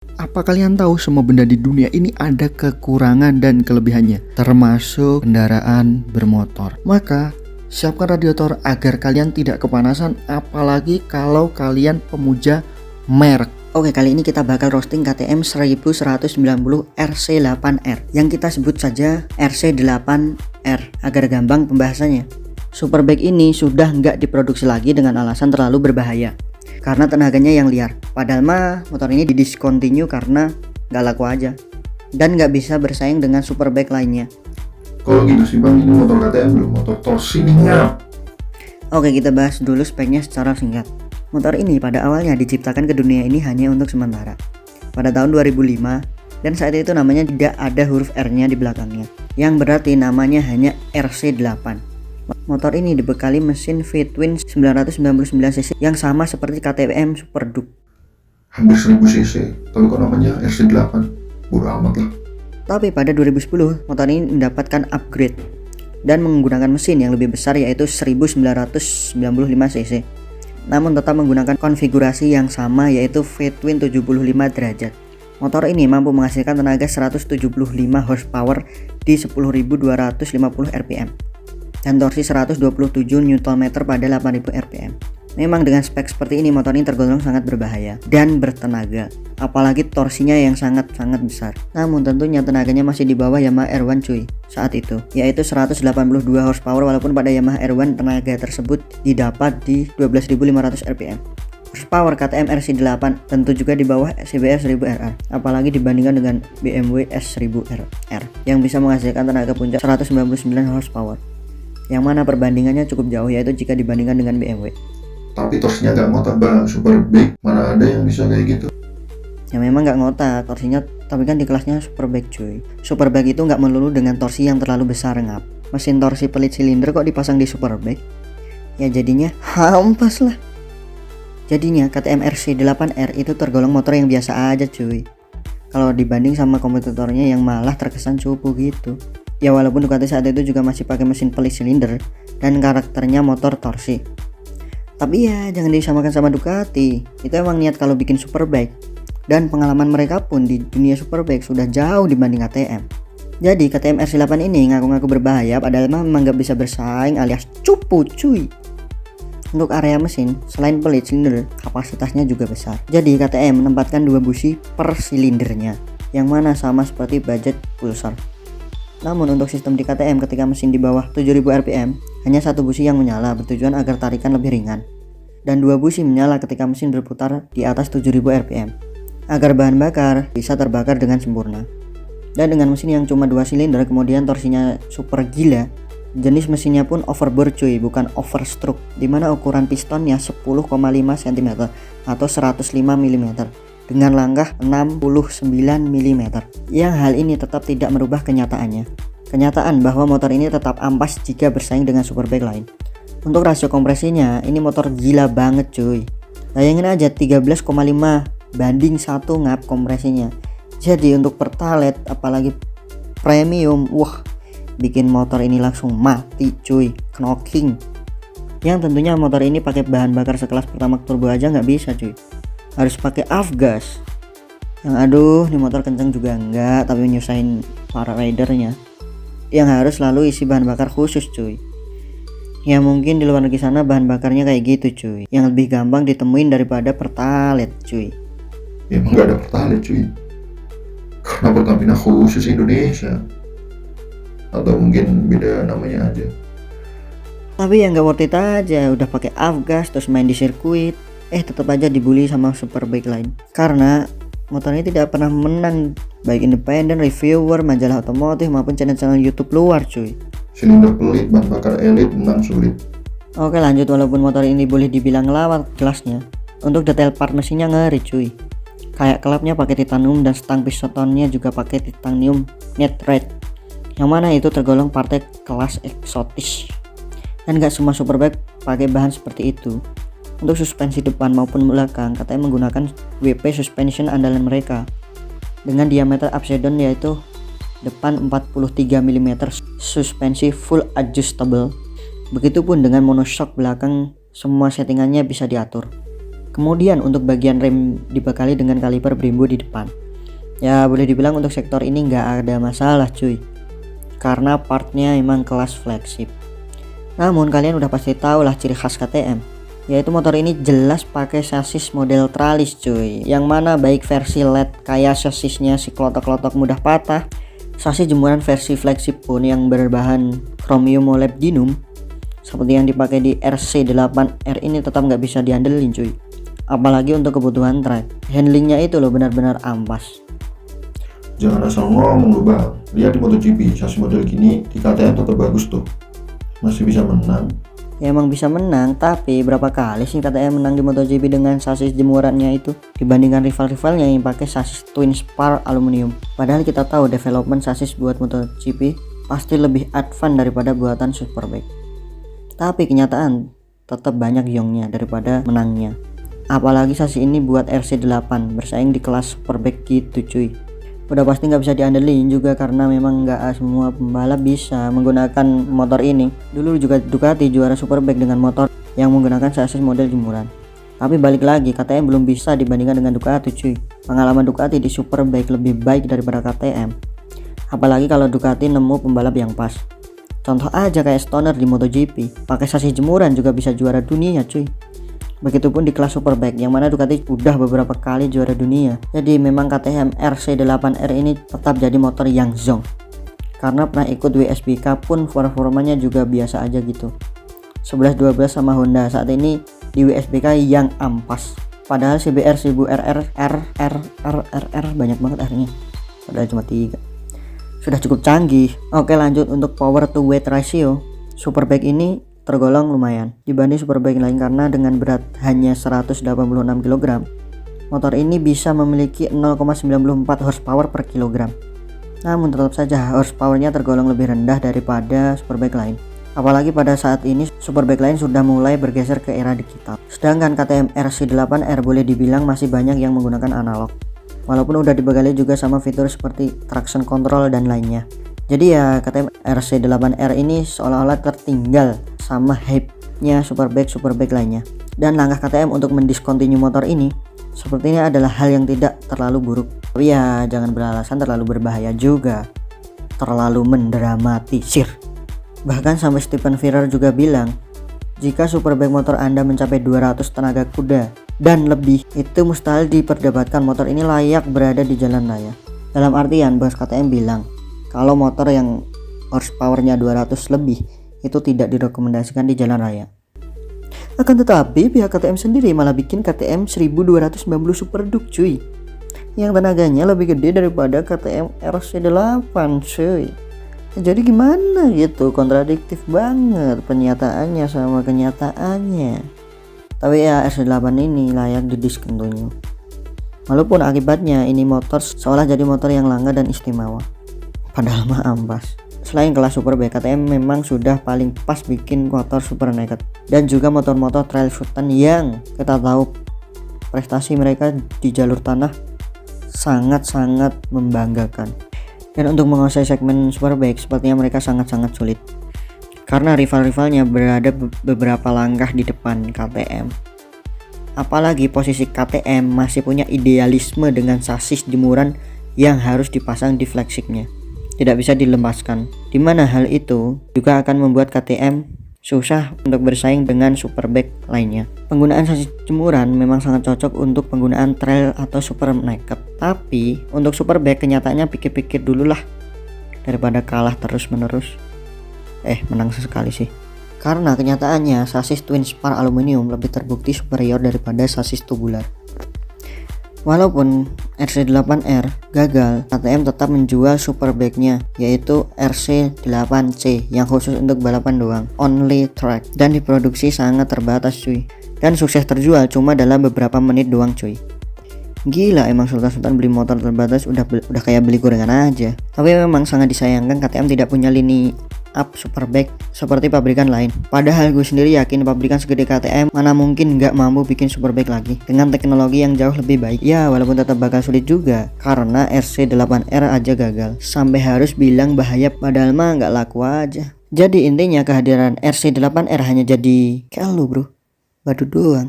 Apa kalian tahu semua benda di dunia ini ada kekurangan dan kelebihannya, termasuk kendaraan bermotor. Maka siapkan radiator agar kalian tidak kepanasan, apalagi kalau kalian pemuja merek. Oke, kali ini kita bakal roasting KTM 1190 RC8R yang kita sebut saja RC8R agar gampang pembahasannya. Superbike ini sudah nggak diproduksi lagi dengan alasan terlalu berbahaya karena tenaganya yang liar. Padahal mah motor ini didiscontinue karena nggak laku aja dan nggak bisa bersaing dengan superbike lainnya. Kalau gitu sih bang, ini motor KTM belum motor torsinya. Oke, kita bahas dulu speknya secara singkat. Motor ini pada awalnya diciptakan ke dunia ini hanya untuk sementara pada tahun 2005, dan saat itu namanya tidak ada huruf R-nya di belakangnya, yang berarti namanya hanya RC8. Motor ini dibekali mesin V-twin 999 cc yang sama seperti KTM Super Duke. Hampir 1000 cc, tapi kok namanya RC8? Bodo amat lah. Tapi pada 2010 motor ini mendapatkan upgrade dan menggunakan mesin yang lebih besar, yaitu 1995 cc. Namun tetap menggunakan konfigurasi yang sama, yaitu V-twin 75 derajat. Motor ini mampu menghasilkan tenaga 175 horsepower di 10.250 rpm dan torsi 127 Nm pada 8.000 rpm. Memang dengan spek seperti ini motor ini tergolong sangat berbahaya dan bertenaga, apalagi torsinya yang sangat-sangat besar. Namun tentunya tenaganya masih di bawah Yamaha R1 cuy saat itu, yaitu 182 horsepower, walaupun pada Yamaha R1 tenaga tersebut didapat di 12.500 rpm. Horsepower KTM RC8 tentu juga di bawah CBR 1000RR, apalagi dibandingkan dengan BMW S1000RR yang bisa menghasilkan tenaga puncak 199 horsepower, yang mana perbandingannya cukup jauh, yaitu jika dibandingkan dengan BMW. Tapi torsinya nggak ngotak bang, Superbike mana ada yang bisa kayak gitu? Ya memang nggak ngotak torsinya, tapi kan di kelasnya Superbike cuy. Superbike itu nggak melulu dengan torsi yang terlalu besar, ngap. Mesin torsi pelit silinder kok dipasang di Superbike? Ya jadinya hampas lah. Jadinya KTM RC8R itu tergolong motor yang biasa aja cuy, kalau dibanding sama kompetitornya yang malah terkesan cupu gitu. Ya walaupun Ducati saat itu juga masih pakai mesin pelit silinder dan karakternya motor torsi, tapi ya jangan disamakan sama Ducati. Itu emang niat kalau bikin Superbike, dan pengalaman mereka pun di dunia Superbike sudah jauh dibanding KTM. Jadi KTM RC8 ini ngaku-ngaku berbahaya, padahal memang gak bisa bersaing alias cupu cuy. Untuk area mesin, selain pelit silinder, kapasitasnya juga besar. Jadi KTM menempatkan 2 busi per silindernya, yang mana sama seperti budget Pulsar. Namun untuk sistem di KTM, ketika mesin di bawah 7000 rpm, hanya 1 busi yang menyala bertujuan agar tarikan lebih ringan, dan 2 busi menyala ketika mesin berputar di atas 7000 rpm agar bahan bakar bisa terbakar dengan sempurna. Dan dengan mesin yang cuma 2 silinder, kemudian torsinya super gila, jenis mesinnya pun overbore cuy, bukan overstroke, dimana ukuran pistonnya 10,5 cm atau 105 mm dengan langkah 69 mm, yang hal ini tetap tidak merubah kenyataan bahwa motor ini tetap ampas jika bersaing dengan superbike lain. Untuk rasio kompresinya, ini motor gila banget cuy. Bayangin aja 13,5 banding 1 ngap kompresinya. Jadi untuk pertalite apalagi premium, wah, bikin motor ini langsung mati cuy, knocking. Yang tentunya motor ini pakai bahan bakar sekelas Pertamax turbo aja nggak bisa cuy, harus pakai afgas. Yang aduh, nih motor kenceng juga enggak, tapi nyusahin para ridernya yang harus selalu isi bahan bakar khusus cuy. Ya mungkin di luar negeri sana bahan bakarnya kayak gitu cuy, yang lebih gampang ditemuin daripada pertalite cuy. Ya emang gak ada pertalite cuy, karena Pertamina khusus Indonesia, atau mungkin beda namanya aja. Tapi yang gak worth it aja, udah pakai afgas terus main di sirkuit, tetap aja dibully sama superbike lain, karena motor ini tidak pernah menang baik independen, reviewer, majalah otomotif maupun channel-channel YouTube luar cuy. Silinder pelit, bahan bakar elit, menang sulit. Oke lanjut, walaupun motor ini boleh dibilang lawak kelasnya, untuk detail part mesinnya ngeri cuy. Kayak klapnya pakai titanium dan stang pistonnya juga pakai titanium netherite, yang mana itu tergolong partai kelas eksotis. Dan gak semua superbike pakai bahan seperti itu. Untuk suspensi depan maupun belakang, katanya menggunakan WP suspension andalan mereka dengan diameter upside down, yaitu depan 43 mm, suspensi full adjustable. Begitupun dengan monoshock belakang, semua settingannya bisa diatur. Kemudian untuk bagian rem dibekali dengan kaliper Brembo di depan. Ya boleh dibilang untuk sektor ini nggak ada masalah cuy, karena partnya emang kelas flagship. Namun kalian udah pasti tahu lah ciri khas KTM, yaitu motor ini jelas pakai sasis model tralis cuy, yang mana baik versi LED kayak sasisnya si klotok-klotok mudah patah, sasis jemuran versi flagship pun yang berbahan chromium molybdenum seperti yang dipakai di RC8R ini tetap nggak bisa diandelin cuy. Apalagi untuk kebutuhan track, handlingnya itu loh benar-benar ampas. Jangan asal ngomong lu bang. Lihat di MotoGP, sasis model gini di KTM tetap bagus tuh. Masih bisa menang. Ya emang bisa menang, tapi berapa kali sih KTM menang di MotoGP dengan sasis jemurannya itu dibandingkan rival-rivalnya yang pakai sasis twin spar aluminium. Padahal kita tahu development sasis buat MotoGP pasti lebih advance daripada buatan Superbike. Tapi kenyataan tetap banyak yongnya daripada menangnya. Apalagi sasis ini buat RC8 bersaing di kelas Superbike gitu cuy. Udah pasti nggak bisa diandelin juga karena memang nggak semua pembalap bisa menggunakan motor ini. Dulu juga Ducati juara Superbike dengan motor yang menggunakan sasis model jemuran. Tapi balik lagi, KTM belum bisa dibandingkan dengan Ducati cuy. Pengalaman Ducati di Superbike lebih baik daripada KTM. Apalagi kalau Ducati nemu pembalap yang pas. Contoh aja kayak Stoner di MotoGP, pakai sasis jemuran juga bisa juara dunia cuy. Begitupun di kelas Superbike yang mana Ducati udah beberapa kali juara dunia. Jadi memang KTM RC8R ini tetap jadi motor yang zonk. Karena pernah ikut WSBK pun performanya juga biasa aja gitu. 11-12 sama Honda, saat ini di WSBK yang ampas. Padahal CBR 1000RR RR banyak banget R-nya. Padahal cuma 3. Sudah cukup canggih. Oke, lanjut untuk power to weight ratio. Superbike ini tergolong lumayan dibanding Superbike lain karena dengan berat hanya 186 kg, motor ini bisa memiliki 0,94 horsepower per kilogram. Namun tetap saja horsepowernya tergolong lebih rendah daripada Superbike lain. Apalagi pada saat ini Superbike lain sudah mulai bergeser ke era digital. Sedangkan KTM RC8R boleh dibilang masih banyak yang menggunakan analog. Walaupun udah dibekali juga sama fitur seperti traction control dan lainnya. Jadi ya KTM RC8R ini seolah-olah tertinggal sama hype-nya Superbike lainnya. Dan langkah KTM untuk mendiskontinue motor ini sepertinya adalah hal yang tidak terlalu buruk. Tapi ya jangan beralasan terlalu berbahaya juga, terlalu mendramatisir. Bahkan sampai Stephen Ferrer juga bilang, jika Superbike motor Anda mencapai 200 tenaga kuda dan lebih, itu mustahil diperdebatkan motor ini layak berada di jalan raya. Dalam artian bos KTM bilang kalau motor yang horsepowernya 200 lebih itu tidak direkomendasikan di jalan raya. Akan tetapi pihak KTM sendiri malah bikin KTM 1290 Super Duke cuy, yang tenaganya lebih gede daripada KTM RC8 cuy. Jadi gimana gitu, kontradiktif banget penyataannya sama kenyataannya. Tapi ya RC8 ini layak didiskontinue. Walaupun akibatnya ini motor seolah jadi motor yang langka dan istimewa, padahal mah ampas. Selain kelas Superbike, KTM memang sudah paling pas bikin motor super naked dan juga motor-motor trail shootan yang kita tahu prestasi mereka di jalur tanah sangat-sangat membanggakan. Dan untuk menguasai segmen Superbike sepertinya mereka sangat-sangat sulit karena rival-rivalnya berada beberapa langkah di depan KTM. Apalagi posisi KTM masih punya idealisme dengan sasis jemuran yang harus dipasang di flagshipnya, tidak bisa dilepaskan, dimana hal itu juga akan membuat KTM susah untuk bersaing dengan Superbike lainnya. Penggunaan sasis jemuran memang sangat cocok untuk penggunaan trail atau super naked, tapi untuk Superbike kenyataannya pikir-pikir dulu lah daripada kalah terus menerus. Menang sesekali sih, karena kenyataannya sasis twin spar aluminium lebih terbukti superior daripada sasis tubular. Walaupun RC8R gagal, KTM tetap menjual Superbike-nya yaitu RC8C yang khusus untuk balapan doang, only track, dan diproduksi sangat terbatas cuy, dan sukses terjual cuma dalam beberapa menit doang cuy. Gila, emang sultan-sultan beli motor terbatas udah kayak beli gorengan aja. Tapi memang sangat disayangkan KTM tidak punya lini up Superbike seperti pabrikan lain. Padahal gue sendiri yakin pabrikan segede KTM mana mungkin nggak mampu bikin Superbike lagi dengan teknologi yang jauh lebih baik. Ya walaupun tetap bakal sulit juga karena RC8R aja gagal sampai harus bilang bahaya padahal mah nggak laku aja. Jadi intinya kehadiran RC8R hanya jadi kayak lu bro, badu doang.